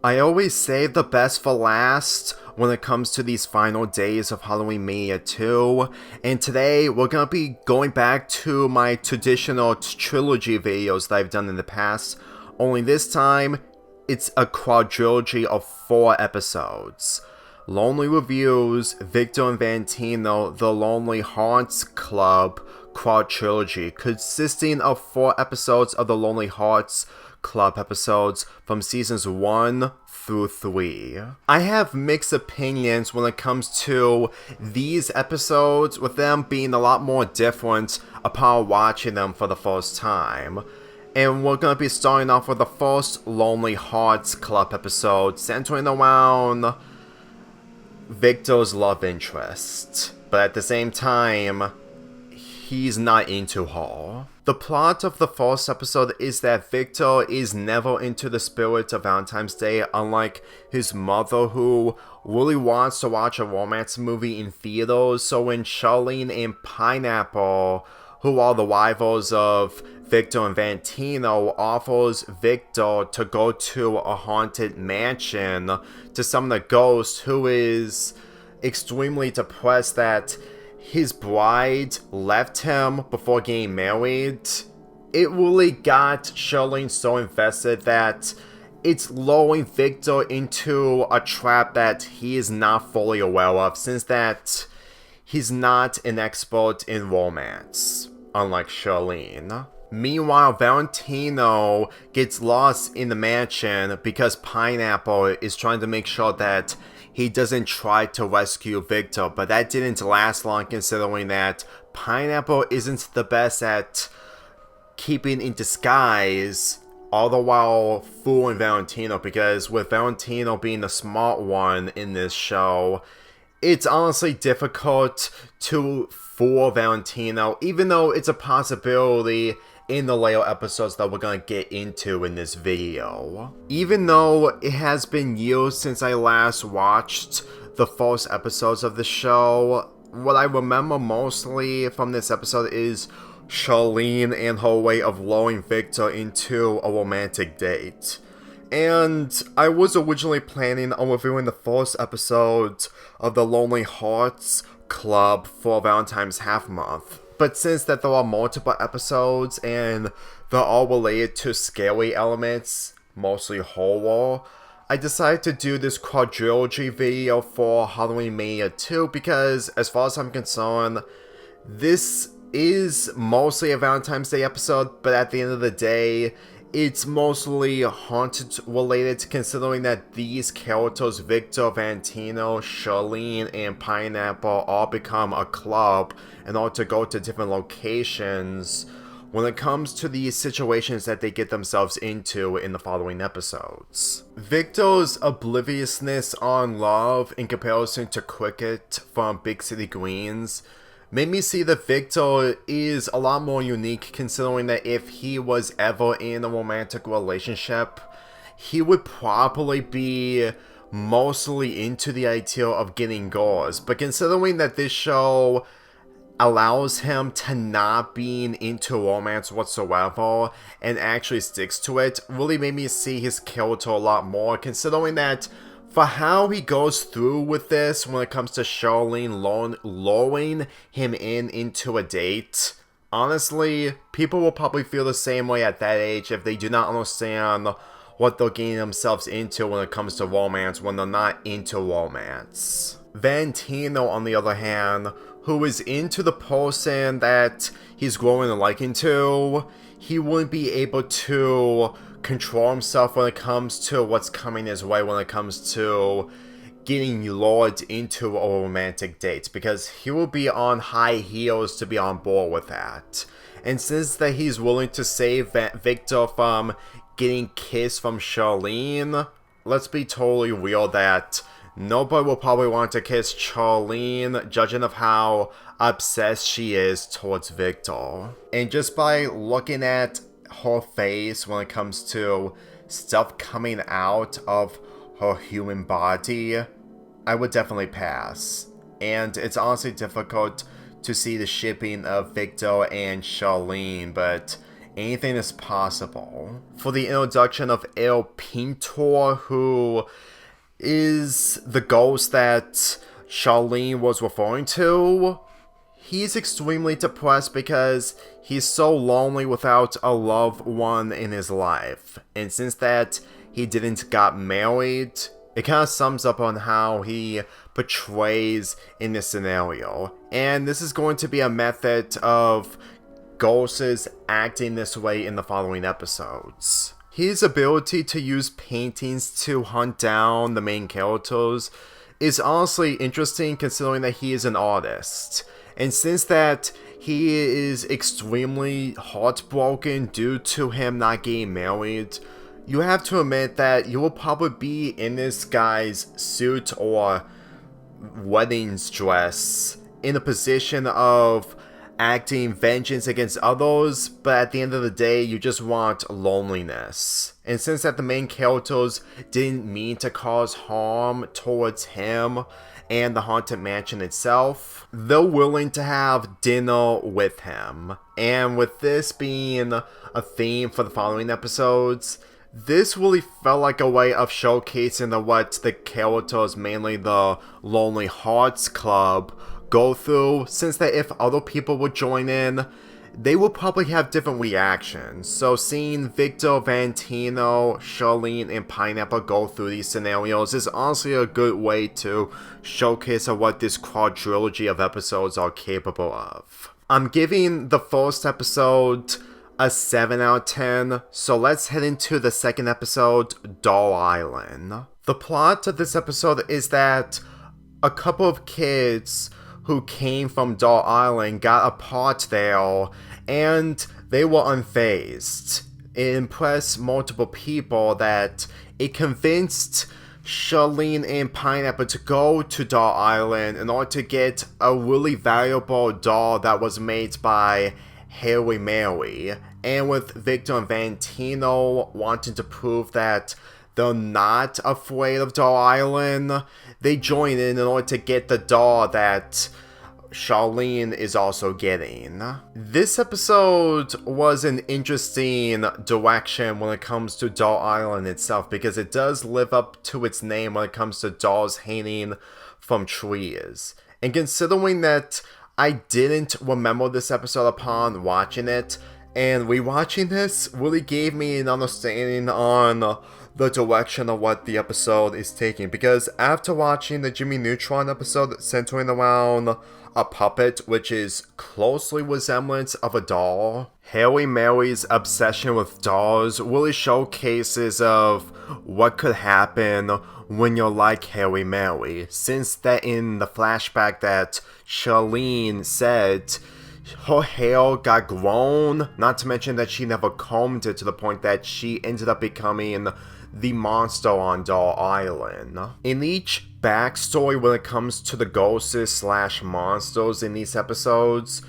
I always save the best for last when it comes to these final days of Halloween Mania 2, and today we're gonna be going back to my traditional trilogy videos that I've done in the past, only this time it's a quadrilogy of 4 episodes. Lonely Reviews, Victor and Valentino, The Lonely Hearts Club quadrilogy, consisting of 4 episodes of the Lonely Hearts Club episodes from seasons 1 through 3. I have mixed opinions when it comes to these episodes, with them being a lot more different upon watching them for the first time. And we're going to be starting off with the first Lonely Hearts Club episode, centering around Victor's love interest. But at the same time, he's not into her. The plot of the first episode is that Victor is never into the spirit of Valentine's Day, unlike his mother, who really wants to watch a romance movie in theaters. So when Charlene and Pineapple, who are the rivals of Victor and Valentino, offers Victor to go to a haunted mansion to summon a ghost who is extremely depressed that his bride left him before getting married, it really got Charlene so invested that it's luring Victor into a trap that he is not fully aware of, since that he's not an expert in romance, unlike Charlene. Meanwhile, Valentino gets lost in the mansion because Pineapple is trying to make sure that he doesn't try to rescue Victor, but that didn't last long, considering that Pineapple isn't the best at keeping in disguise, all the while fooling Valentino, because with Valentino being the smart one in this show, it's honestly difficult to fool Valentino, even though it's a possibility in the later episodes that we're gonna get into in this video. Even though it has been years since I last watched the first episodes of the show, what I remember mostly from this episode is Charlene and her way of luring Victor into a romantic date. And I was originally planning on reviewing the first episode of the Lonely Hearts Club for Valentine's Half Month. But since that there are multiple episodes and they're all related to scary elements, mostly horror, I decided to do this quadrilogy video for Halloween Mania 2 because, as far as I'm concerned, this is mostly a Valentine's Day episode, but at the end of the day, it's mostly haunted related, considering that these characters, Victor, Valentino, Charlene, and Pineapple, all become a club in order to go to different locations when it comes to these situations that they get themselves into in the following episodes. Victor's obliviousness on love in comparison to Cricket from Big City Greens made me see that Victor is a lot more unique, considering that if he was ever in a romantic relationship, he would probably be mostly into the idea of getting girls. But considering that this show allows him to not being into romance whatsoever and actually sticks to it, really made me see his character a lot more, considering that for how he goes through with this when it comes to Charlene luring him into a date. Honestly, people will probably feel the same way at that age if they do not understand what they're getting themselves into when it comes to romance when they're not into romance. Valentino, on the other hand, who is into the person that he's growing a liking to, he wouldn't be able to control himself when it comes to what's coming his way when it comes to getting lured into a romantic date, because he will be on high heels to be on board with that. And since that he's willing to save Victor from getting kissed from Charlene, let's be totally real that nobody will probably want to kiss Charlene, judging of how obsessed she is towards Victor. And just by looking at her face when it comes to stuff coming out of her human body, I would definitely pass. And it's honestly difficult to see the shipping of Victor and Charlene, but anything is possible. For the introduction of El Pintor, who is the ghost that Charlene was referring to, he's extremely depressed because he's so lonely without a loved one in his life. And since that he didn't got married, it kind of sums up on how he portrays in this scenario. And this is going to be a method of ghosts acting this way in the following episodes. His ability to use paintings to hunt down the main characters is honestly interesting considering that he is an artist. And since that he is extremely heartbroken due to him not getting married, you have to admit that you will probably be in this guy's suit or wedding dress in a position of acting vengeance against others, but at the end of the day, you just want loneliness. And since that the main characters didn't mean to cause harm towards him and the haunted mansion itself, they're willing to have dinner with him. And with this being a theme for the following episodes, this really felt like a way of showcasing what the characters, mainly the Lonely Hearts Club, go through, since that if other people would join in, they would probably have different reactions. So seeing Victor, Valentino, Charlene, and Pineapple go through these scenarios is honestly a good way to showcase what this quadrilogy of episodes are capable of. I'm giving the first episode a 7 out of 10, so let's head into the second episode, Doll Island. The plot of this episode is that a couple of kids who came from Doll Island got a part there, and they were unfazed. It impressed multiple people that it convinced Charlene and Pineapple to go to Doll Island in order to get a really valuable doll that was made by Harry Mary. And with Victor and Valentino wanting to prove that they're not afraid of Doll Island, they join in order to get the doll that Charlene is also getting. This episode was an interesting direction when it comes to Doll Island itself, because it does live up to its name when it comes to dolls hanging from trees. And considering that I didn't remember this episode upon watching it, and rewatching this really gave me an understanding on the direction of what the episode is taking, because after watching the Jimmy Neutron episode centering around a puppet which is closely resemblance of a doll, Harry Mary's obsession with dolls really showcases of what could happen when you're like Harry Mary, since that in the flashback that Charlene said, her hair got grown, not to mention that she never combed it to the point that she ended up becoming the monster on Doll Island. In each backstory when it comes to the ghosts / monsters in these episodes,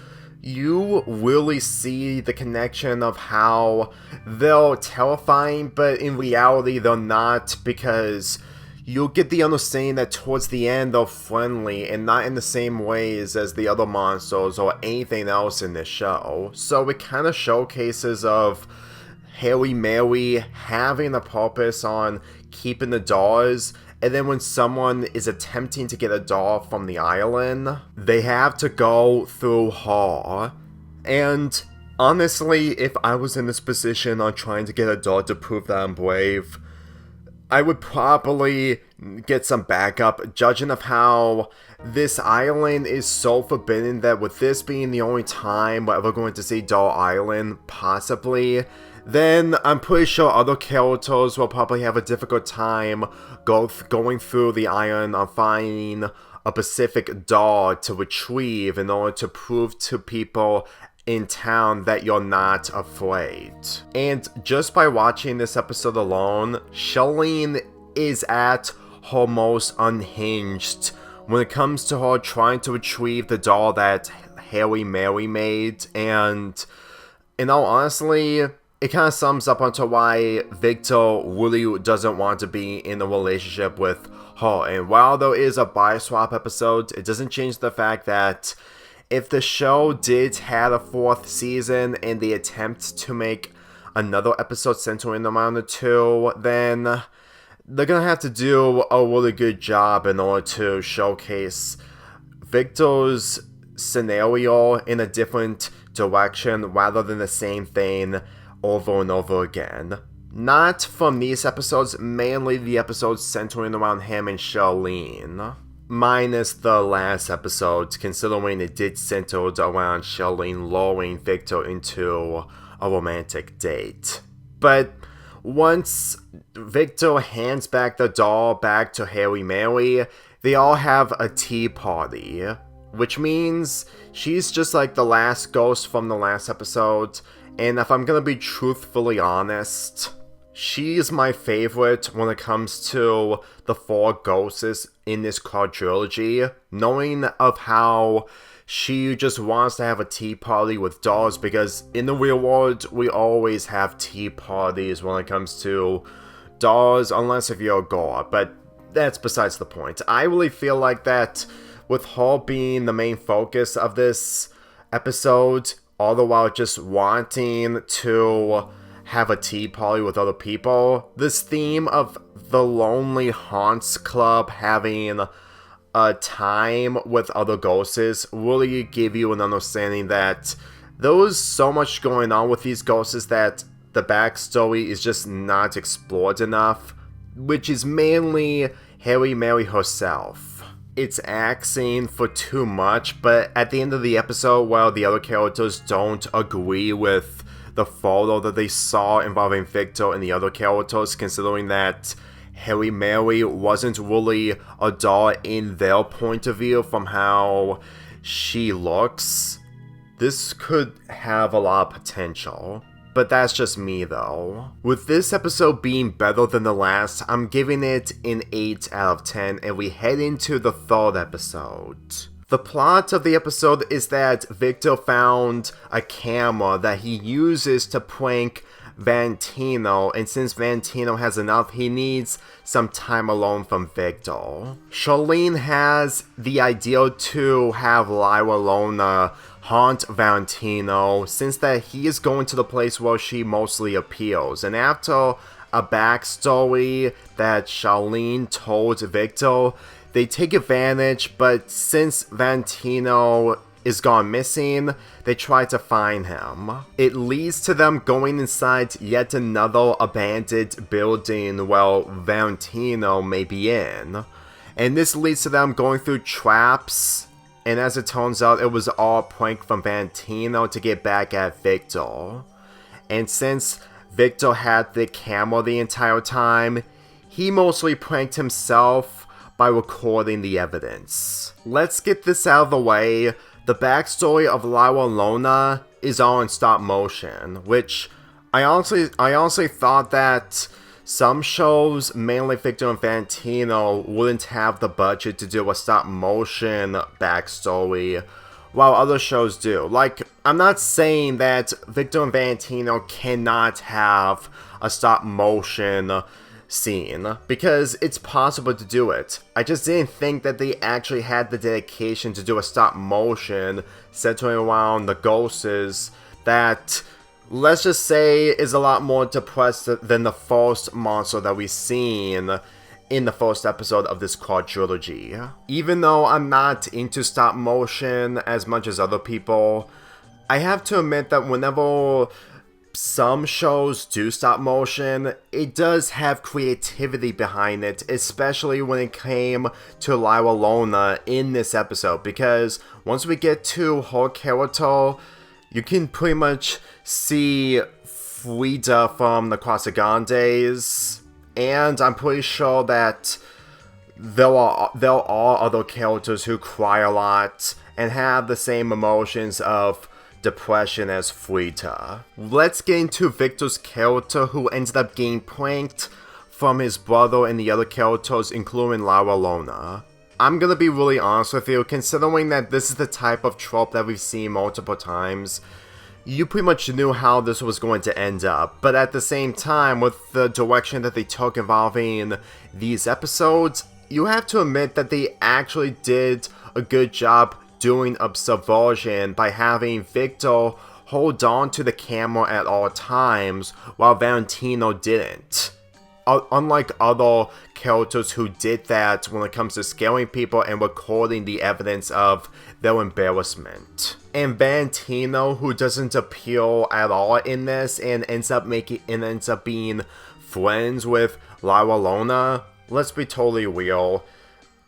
you really see the connection of how they're terrifying, but in reality they're not, because you'll get the understanding that towards the end they're friendly and not in the same ways as the other monsters or anything else in this show. So it kind of showcases of Harry Mary having a purpose on keeping the dolls, and then when someone is attempting to get a doll from the island, they have to go through her. And honestly, if I was in this position on trying to get a doll to prove that I'm brave, I would probably get some backup, judging of how this island is so forbidden that with this being the only time we're ever going to see Doll Island, possibly, then I'm pretty sure other characters will probably have a difficult time going through the island on finding a specific doll to retrieve in order to prove to people in town that you're not afraid. And just by watching this episode alone, Charlene is at her most unhinged when it comes to her trying to retrieve the doll that Harry Mary made. And in all honestly, it kind of sums up onto why Victor really doesn't want to be in a relationship with her. And while there is a bi-swap episode, it doesn't change the fact that if the show did have a 4th season and the attempt to make another episode centering around the two, then they're gonna have to do a really good job in order to showcase Victor's scenario in a different direction rather than the same thing over and over again. Not from these episodes, mainly the episodes centering around him and Charlene. Minus the last episode, considering it did center around Charlene luring Victor into a romantic date. But once Victor hands back the doll back to Harry Mary, they all have a tea party, which means she's just like the last ghost from the last episode, and if I'm gonna be truthfully honest, she's my favorite when it comes to the 4 ghosts in this quadrilogy, knowing of how she just wants to have a tea party with dolls, because in the real world, we always have tea parties when it comes to dolls, unless if you're a gore, but that's besides the point. I really feel like that with her being the main focus of this episode, all the while just wanting to have a tea party with other people, this theme of the Lonely Haunts Club having a time with other ghosts really give you an understanding that there was so much going on with these ghosts that the backstory is just not explored enough, which is mainly Harry Mary herself. It's asking for too much, but at the end of the episode, while the other characters don't agree with the photo that they saw involving Victor and the other characters, considering that Harry Mary wasn't really a doll in their point of view from how she looks, this could have a lot of potential. But that's just me though. With this episode being better than the last, I'm giving it an 8 out of 10, and we head into the 3rd episode. The plot of the episode is that Victor found a camera that he uses to prank Valentino, and since Valentino has enough, he needs some time alone from Victor. Charlene has the idea to have Llorona haunt Valentino, since that he is going to the place where she mostly appears, and after a backstory that Charlene told Victor, they take advantage, but since Valentino is gone missing, they try to find him. It leads to them going inside yet another abandoned building where Valentino may be in. And this leads to them going through traps, and as it turns out, it was all a prank from Valentino to get back at Victor. And since Victor had the camera the entire time, he mostly pranked himself by recording the evidence. Let's get this out of the way. The backstory of Llorona is all in stop motion, which I honestly thought that some shows, mainly Victor and Valentino, wouldn't have the budget to do a stop motion backstory, while other shows do. Like, I'm not saying that Victor and Valentino cannot have a stop motion scene, because it's possible to do it. I just didn't think that they actually had the dedication to do a stop motion centering around the ghosts that, let's just say, is a lot more depressed than the first monster that we've seen in the first episode of this quadrilogy. Even though I'm not into stop motion as much as other people, I have to admit that whenever some shows do stop motion, it does have creativity behind it, especially when it came to Llorona in this episode, because once we get to her character, you can pretty much see Frida from the Quadrilogy, and I'm pretty sure that there are other characters who cry a lot and have the same emotions of depression as Frida. Let's get into Victor's character, who ended up getting pranked from his brother and the other characters, including Llorona. I'm gonna be really honest with you, considering that this is the type of trope that we've seen multiple times, you pretty much knew how this was going to end up, but at the same time, with the direction that they took involving these episodes, you have to admit that they actually did a good job doing a subversion by having Victor hold on to the camera at all times while Valentino didn't. Unlike other characters who did that when it comes to scaring people and recording the evidence of their embarrassment. And Valentino, who doesn't appear at all in this and ends up being friends with Llorona, let's be totally real.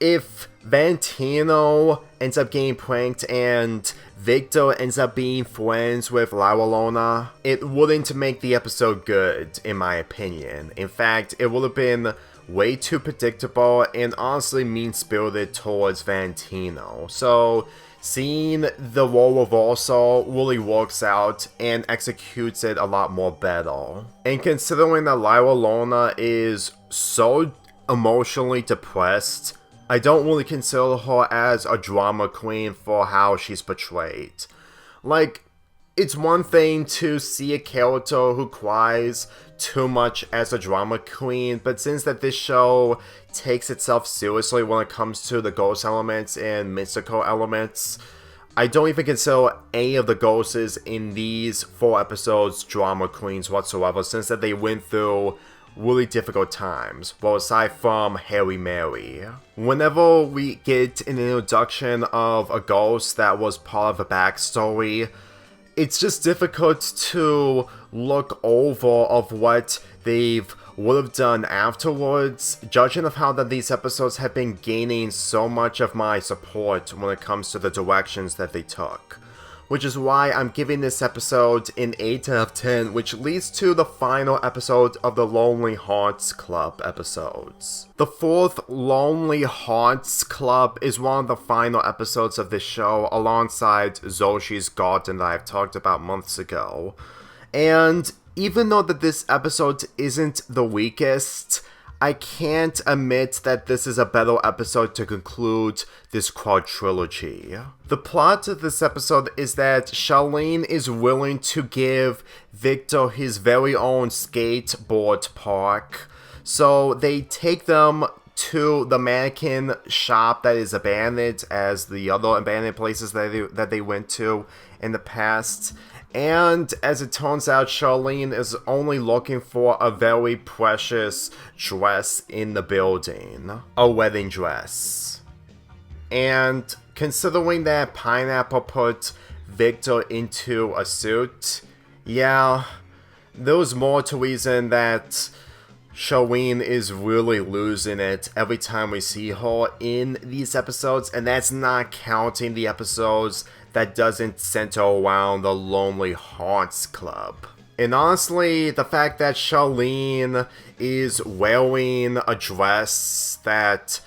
If Valentino ends up getting pranked and Victor ends up being friends with Llorona, it wouldn't make the episode good, in my opinion. In fact, it would have been way too predictable and honestly mean-spirited towards Valentino. So, seeing the role reversal really works out and executes it a lot more better. And considering that Llorona is so emotionally depressed, I don't really consider her as a drama queen for how she's portrayed. Like, it's one thing to see a character who cries too much as a drama queen, but since that this show takes itself seriously when it comes to the ghost elements and mystical elements, I don't even consider any of the ghosts in these 4 episodes drama queens whatsoever, since that they went through really difficult times, well, aside from Harry Mary. Whenever we get an introduction of a ghost that was part of a backstory, it's just difficult to look over of what they would have done afterwards, judging of how that these episodes have been gaining so much of my support when it comes to the directions that they took. Which is why I'm giving this episode an 8 out of 10, which leads to the final episode of the Lonely Hearts Club episodes. The 4th Lonely Hearts Club is one of the final episodes of this show, alongside Zoshi's Garden that I've talked about months ago. And even though that this episode isn't the weakest, I can't admit that this is a better episode to conclude this quadrilogy. The plot of this episode is that Charlene is willing to give Victor his very own skateboard park, so they take them to the mannequin shop that is abandoned as the other abandoned places that they went to in the past. And as it turns out, Charlene is only looking for a very precious dress in the building. A wedding dress. And considering that Pineapple put Victor into a suit, yeah, there's more to reason that Charlene is really losing it every time we see her in these episodes, and that's not counting the episodes that doesn't center around the Lonely Hearts Club. And honestly, the fact that Charlene is wearing a dress that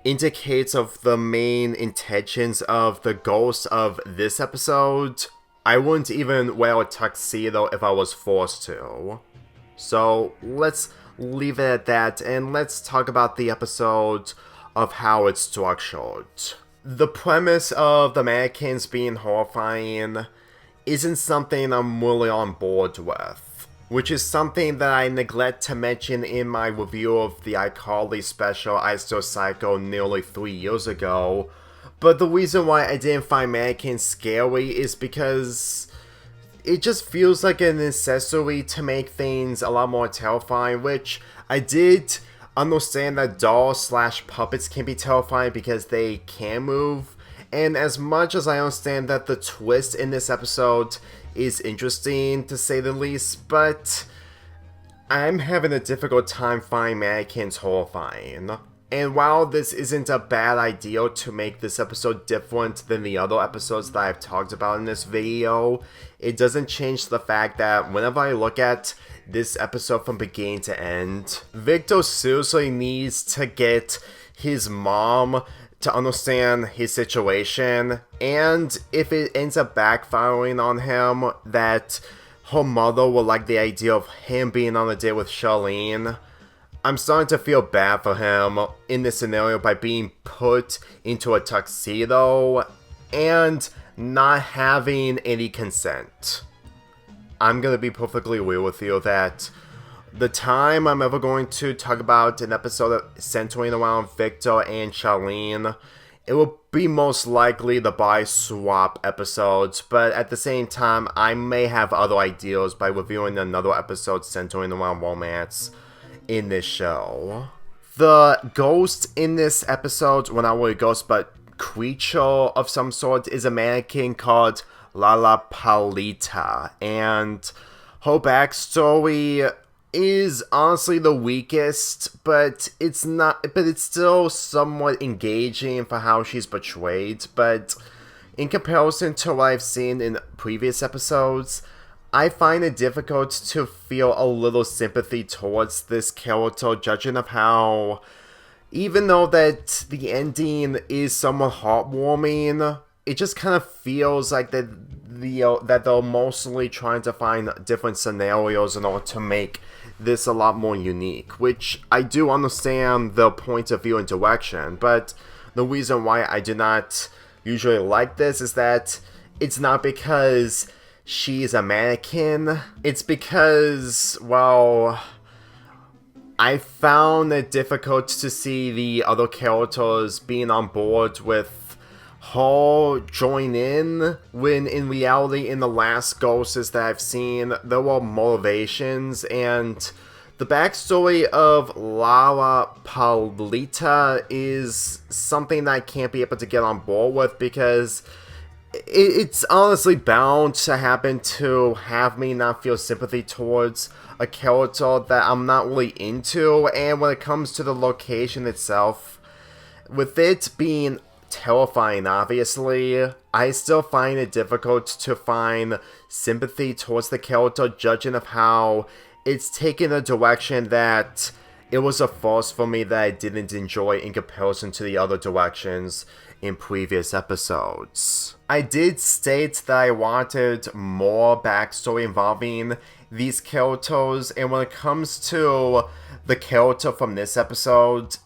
indicates of the main intentions of the ghost of this episode, I wouldn't even wear a tuxedo if I was forced to. So let's leave it at that, and let's talk about the episode of how it's structured. The premise of the mannequins being horrifying isn't something I'm really on board with, which is something that I neglect to mention in my review of the iCarly special I Still Psycho nearly 3 years ago, but the reason why I didn't find mannequins scary is because it just feels like a necessity to make things a lot more terrifying, which I did understand that dolls/puppets can be terrifying because they can move, and as much as I understand that the twist in this episode is interesting to say the least, but I'm having a difficult time finding mannequins horrifying. And while this isn't a bad idea to make this episode different than the other episodes that I've talked about in this video, it doesn't change the fact that whenever I look at this episode from beginning to end, Victor seriously needs to get his mom to understand his situation, and if it ends up backfiring on him that her mother will like the idea of him being on a date with Charlene, I'm starting to feel bad for him in this scenario by being put into a tuxedo and not having any consent. I'm gonna be perfectly real with you that the time I'm ever going to talk about an episode centering around Victor and Charlene it will be most likely the buy swap episodes, but at the same time, I may have other ideas by reviewing another episode centering around romance in this show. The ghost in this episode, well, not really a ghost, but creature of some sort, is a mannequin called Pablita, and her backstory is honestly the weakest, but it's still somewhat engaging for how she's portrayed. But in comparison to what I've seen in previous episodes, I find it difficult to feel a little sympathy towards this character, judging of how, even though that the ending is somewhat heartwarming, it just kind of feels like that they're mostly trying to find different scenarios in order to make this a lot more unique, which I do understand the point of view and direction, but the reason why I do not usually like this is that it's not because she's a mannequin, it's because, well, I found it difficult to see the other characters being on board with her join in, when in reality in the last Ghosts that I've seen, there were motivations, and the backstory of Lara Pablita is something that I can't be able to get on board with, because it's honestly bound to happen to have me not feel sympathy towards a character that I'm not really into. And when it comes to the location itself, with it being terrifying, obviously, I still find it difficult to find sympathy towards the character, judging of how it's taken a direction that it was a force for me that I didn't enjoy in comparison to the other directions in previous episodes. I did state that I wanted more backstory involving these characters, and when it comes to the character from this episode,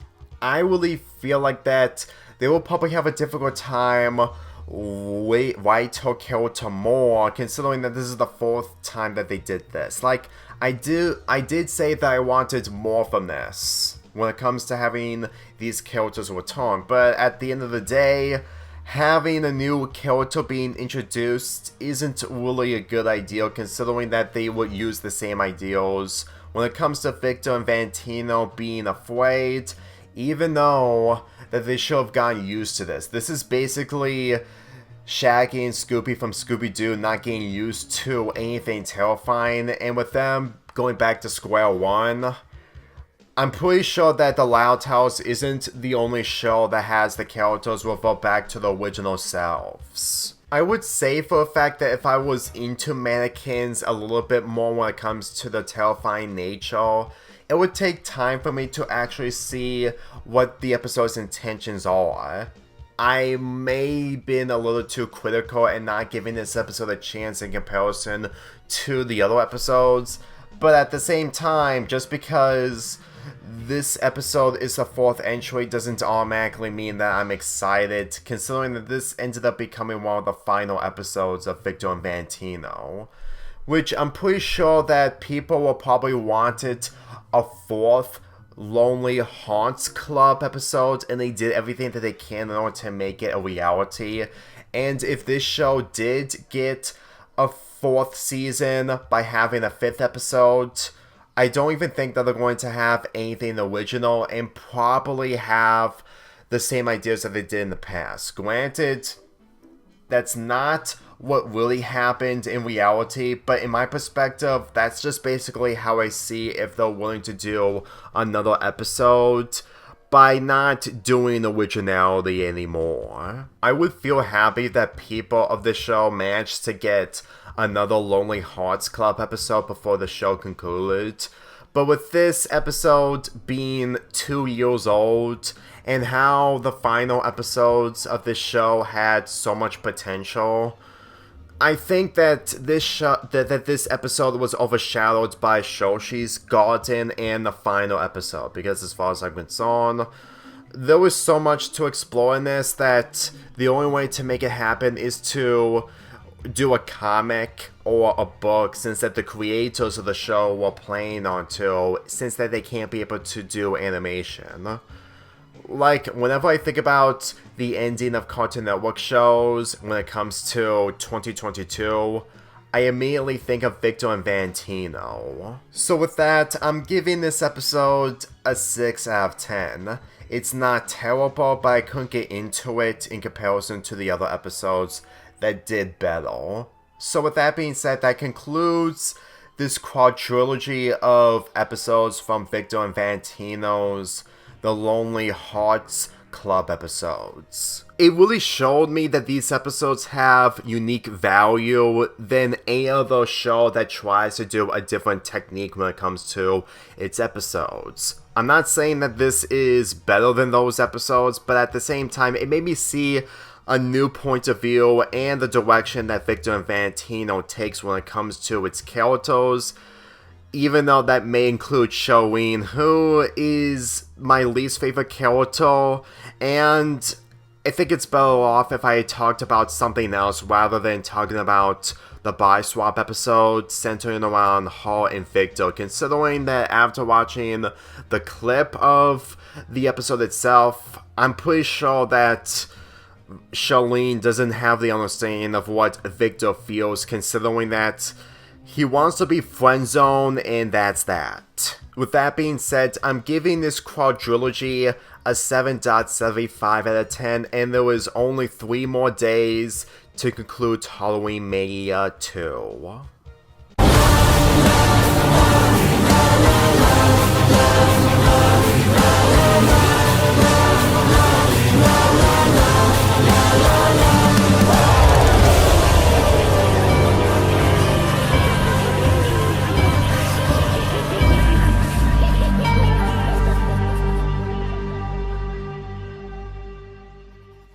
I really feel like that they will probably have a difficult time write her character more, considering that this is the 4th time that they did this. Like, I did say that I wanted more from this when it comes to having these characters return, but at the end of the day, having a new character being introduced isn't really a good idea, considering that they would use the same ideals when it comes to Victor and Valentino being afraid, even though that they should have gotten used to this. This is basically Shaggy and Scooby from Scooby-Doo not getting used to anything terrifying, and with them going back to square one, I'm pretty sure that The Loud House isn't the only show that has the characters revert back to their original selves. I would say for a fact that if I was into mannequins a little bit more when it comes to the terrifying nature, it would take time for me to actually see what the episode's intentions are. I may have been a little too critical and not giving this episode a chance in comparison to the other episodes, but at the same time, just because this episode is the 4th entry doesn't automatically mean that I'm excited, considering that this ended up becoming one of the final episodes of Victor and Valentino, which I'm pretty sure that people will probably wanted a 4th Lonely Haunts Club episode, and they did everything that they can in order to make it a reality. And if this show did get a 4th season by having a 5th episode, I don't even think that they're going to have anything original and probably have the same ideas that they did in the past. Granted, that's not what really happened in reality, but in my perspective, that's just basically how I see if they're willing to do another episode by not doing originality anymore. I would feel happy that people of the show managed to get another Lonely Hearts Club episode before the show concluded, but with this episode being 2 years old, and how the final episodes of this show had so much potential, I think that this this episode was overshadowed by Shoshi's Garden and the final episode, because as far as I'm concerned, there was so much to explore in this that the only way to make it happen is to do a comic or a book, since that the creators of the show were planning on to, since that they can't be able to do animation. Like, whenever I think about the ending of Cartoon Network shows when it comes to 2022, I immediately think of Victor and Valentino. So with that, I'm giving this episode a 6 out of 10. It's not terrible, but I couldn't get into it in comparison to the other episodes that did better. So with that being said, that concludes this quadrilogy of episodes from Victor and Valentino's The Lonely Hearts Club episodes. It really showed me that these episodes have unique value than any other show that tries to do a different technique when it comes to its episodes. I'm not saying that this is better than those episodes, but at the same time, it made me see a new point of view and the direction that Victor and Valentino takes when it comes to its characters, even though that may include Charlene, who is my least favorite character, and I think it's better off if I talked about something else rather than talking about the buy swap episode centering around her and Victor, considering that after watching the clip of the episode itself, I'm pretty sure that Charlene doesn't have the understanding of what Victor feels, considering that he wants to be friend-zoned, and that's that. With that being said, I'm giving this quadrilogy a 7.75 out of 10, and there is only 3 more days to conclude Halloween Mania 2.